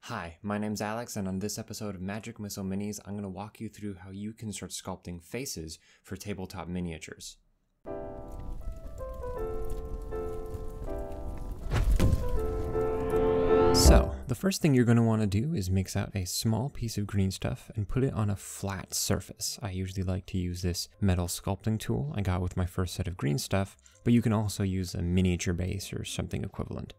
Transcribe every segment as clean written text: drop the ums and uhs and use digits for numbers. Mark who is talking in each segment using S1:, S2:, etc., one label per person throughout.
S1: Hi, my name's Alex, and on this episode of Magic Missile Minis, I'm going to walk you through how you can start sculpting faces for tabletop miniatures. So, the first thing you're going to want to do is mix out a small piece of green stuff and put it on a flat surface. I usually like to use this metal sculpting tool I got with my first set of green stuff, but you can also use a miniature base or something equivalent.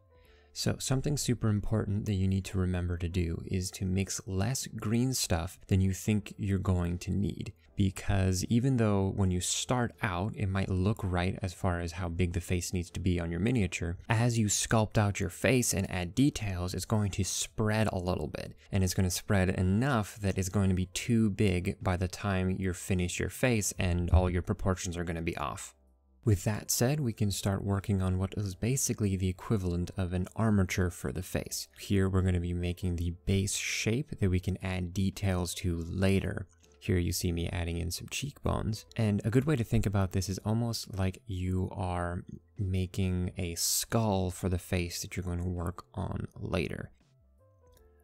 S1: So something super important that you need to remember to do is to mix less green stuff than you think you're going to need. Because even though when you start out, it might look right as far as how big the face needs to be on your miniature, as you sculpt out your face and add details, it's going to spread a little bit. And it's going to spread enough that it's going to be too big by the time you're finished your face and all your proportions are going to be off. With that said, we can start working on what is basically the equivalent of an armature for the face. Here we're going to be making the base shape that we can add details to later. Here you see me adding in some cheekbones. And a good way to think about this is almost like you are making a skull for the face that you're going to work on later.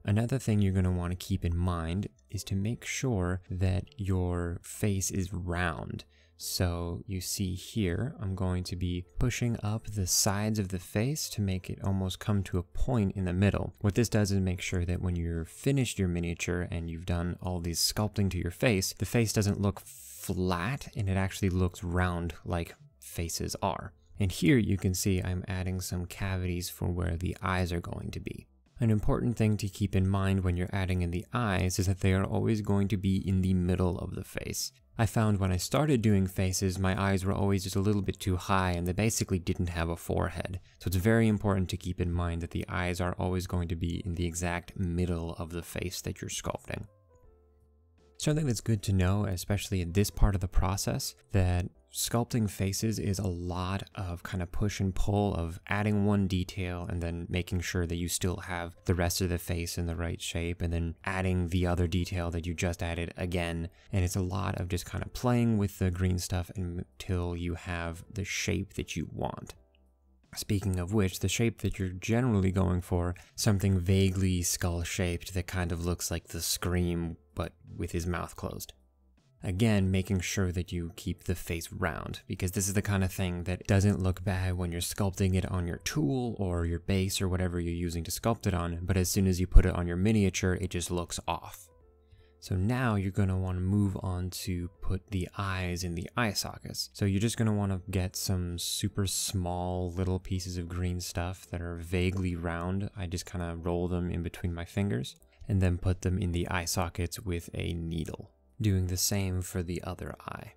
S1: Another thing you're going to want to keep in mind is to make sure that your face is round. So you see here, I'm going to be pushing up the sides of the face to make it almost come to a point in the middle. What this does is make sure that when you're finished your miniature and you've done all these sculpting to your face, the face doesn't look flat and it actually looks round like faces are. And here you can see I'm adding some cavities for where the eyes are going to be. An important thing to keep in mind when you're adding in the eyes is that they are always going to be in the middle of the face. I found when I started doing faces, my eyes were always just a little bit too high and they basically didn't have a forehead. So it's very important to keep in mind that the eyes are always going to be in the exact middle of the face that you're sculpting. Something that's good to know, especially in this part of the process, that sculpting faces is a lot of kind of push and pull of adding one detail and then making sure that you still have the rest of the face in the right shape and then adding the other detail that you just added again. And it's a lot of just kind of playing with the green stuff until you have the shape that you want. Speaking of which, the shape that you're generally going for, something vaguely skull-shaped that kind of looks like the Scream, but with his mouth closed. Again, making sure that you keep the face round, because this is the kind of thing that doesn't look bad when you're sculpting it on your tool or your base or whatever you're using to sculpt it on, but as soon as you put it on your miniature, it just looks off. So now you're going to want to move on to put the eyes in the eye sockets. So you're just going to want to get some super small little pieces of green stuff that are vaguely round. I just kind of roll them in between my fingers and then put them in the eye sockets with a needle. Doing the same for the other eye.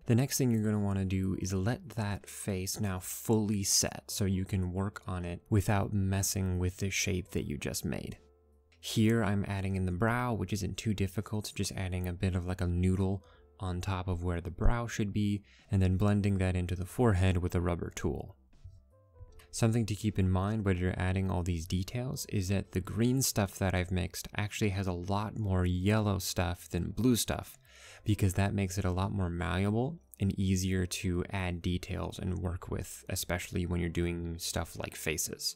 S1: The next thing you're going to want to do is let that face now fully set so you can work on it without messing with the shape that you just made. Here I'm adding in the brow, which isn't too difficult, just adding a bit of like a noodle on top of where the brow should be, and then blending that into the forehead with a rubber tool. Something to keep in mind when you're adding all these details is that the green stuff that I've mixed actually has a lot more yellow stuff than blue stuff, because that makes it a lot more malleable and easier to add details and work with, especially when you're doing stuff like faces.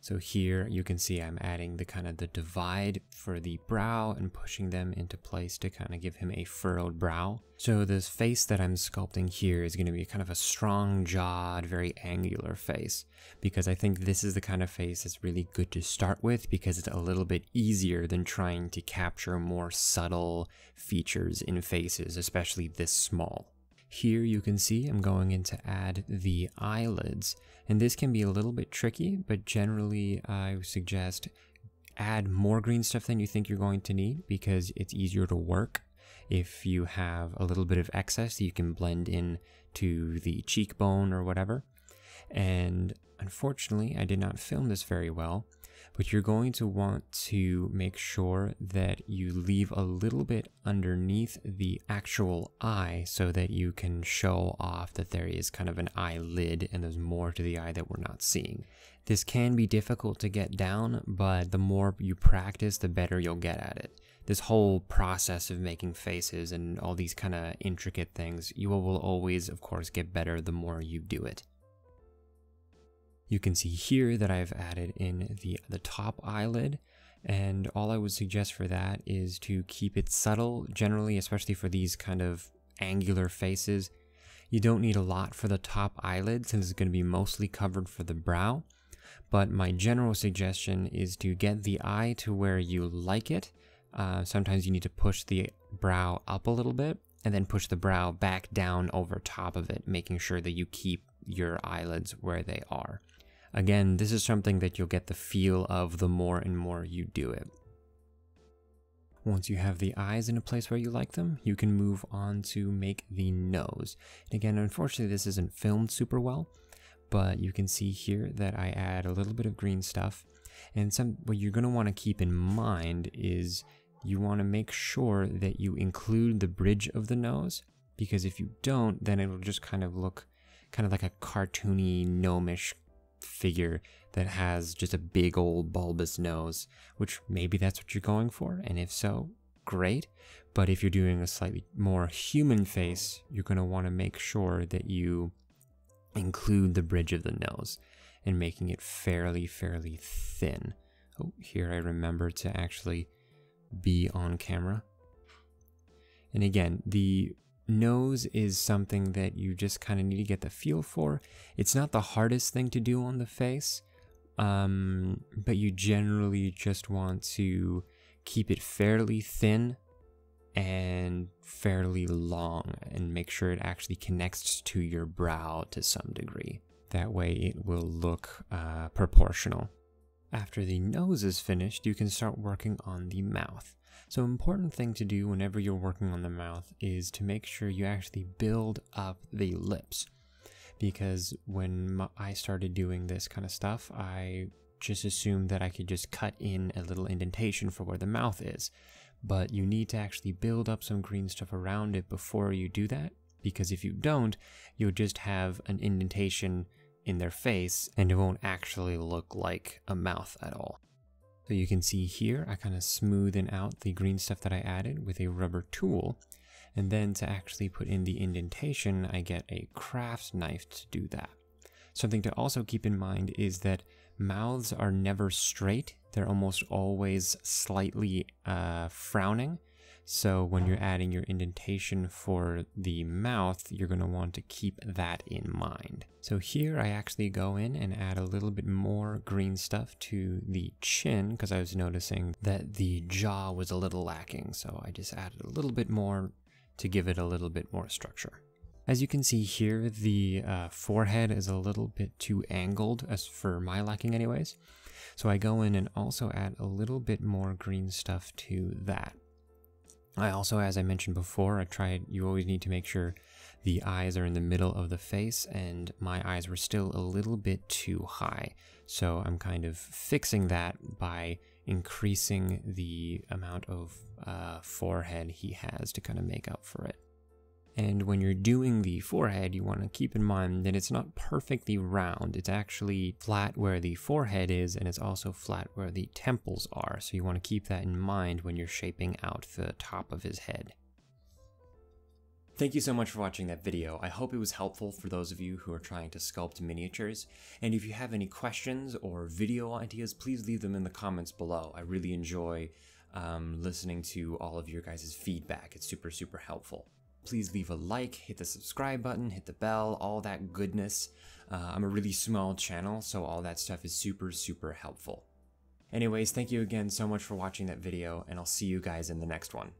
S1: So here you can see I'm adding the divide for the brow and pushing them into place to kind of give him a furrowed brow. So this face that I'm sculpting here is going to be kind of a strong jawed, very angular face, because I think this is the kind of face that's really good to start with because it's a little bit easier than trying to capture more subtle features in faces, especially this small. Here you can see I'm going in to add the eyelids, and this can be a little bit tricky, but generally I suggest add more green stuff than you think you're going to need because it's easier to work. If you have a little bit of excess, you can blend in to the cheekbone or whatever. And unfortunately, I did not film this very well, but you're going to want to make sure that you leave a little bit underneath the actual eye so that you can show off that there is kind of an eyelid and there's more to the eye that we're not seeing. This can be difficult to get down, but the more you practice, the better you'll get at it. This whole process of making faces and all these kind of intricate things, you will always, of course, get better the more you do it. You can see here that I've added in the top eyelid, And all I would suggest for that is to keep it subtle, generally, especially for these kind of angular faces. You don't need a lot for the top eyelid since it's going to be mostly covered for the brow. But my general suggestion is to get the eye to where you like it. Sometimes you need to push the brow up a little bit and then push the brow back down over top of it, making sure that you keep your eyelids where they are. Again, this is something that you'll get the feel of the more and more you do it. Once you have the eyes in a place where you like them, you can move on to make the nose. And again, unfortunately, this isn't filmed super well, but you can see here that I add a little bit of green stuff. And what you're going to want to keep in mind is you want to make sure that you include the bridge of the nose, because if you don't, then it'll just kind of look kind of like a cartoony, gnomish figure that has just a big old bulbous nose, which maybe that's what you're going for, and if so, great. But if you're doing a slightly more human face, you're going to want to make sure that you include the bridge of the nose and making it fairly thin. Oh, here I remember to actually be on camera. And again, the nose is something that you just kind of need to get the feel for. It's not the hardest thing to do on the face, but you generally just want to keep it fairly thin and fairly long and make sure it actually connects to your brow to some degree. That way it will look proportional. After the nose is finished, you can start working on the mouth. So important thing to do whenever you're working on the mouth is to make sure you actually build up the lips. Because when I started doing this kind of stuff, I just assumed that I could just cut in a little indentation for where the mouth is. But you need to actually build up some green stuff around it before you do that. Because if you don't, you'll just have an indentation in their face and it won't actually look like a mouth at all. So you can see here, I kind of smoothen out the green stuff that I added with a rubber tool. And then to actually put in the indentation, I get a craft knife to do that. Something to also keep in mind is that mouths are never straight. They're almost always slightly frowning. So when you're adding your indentation for the mouth, you're going to want to keep that in mind. So here I actually go in and add a little bit more green stuff to the chin because I was noticing that the jaw was a little lacking. So I just added a little bit more to give it a little bit more structure. As you can see here, the forehead is a little bit too angled, as for my liking anyways. So I go in and also add a little bit more green stuff to that. I also, as I mentioned before, you always need to make sure the eyes are in the middle of the face, and my eyes were still a little bit too high. So I'm kind of fixing that by increasing the amount of forehead he has to kind of make up for it. And when you're doing the forehead, you want to keep in mind that it's not perfectly round. It's actually flat where the forehead is, and it's also flat where the temples are. So you want to keep that in mind when you're shaping out the top of his head. Thank you so much for watching that video. I hope it was helpful for those of you who are trying to sculpt miniatures. And if you have any questions or video ideas, please leave them in the comments below. I really enjoy listening to all of your guys' feedback. It's super helpful. Please leave a like, hit the subscribe button, hit the bell, all that goodness. I'm a really small channel, so all that stuff is super helpful. Anyways, thank you again so much for watching that video, and I'll see you guys in the next one.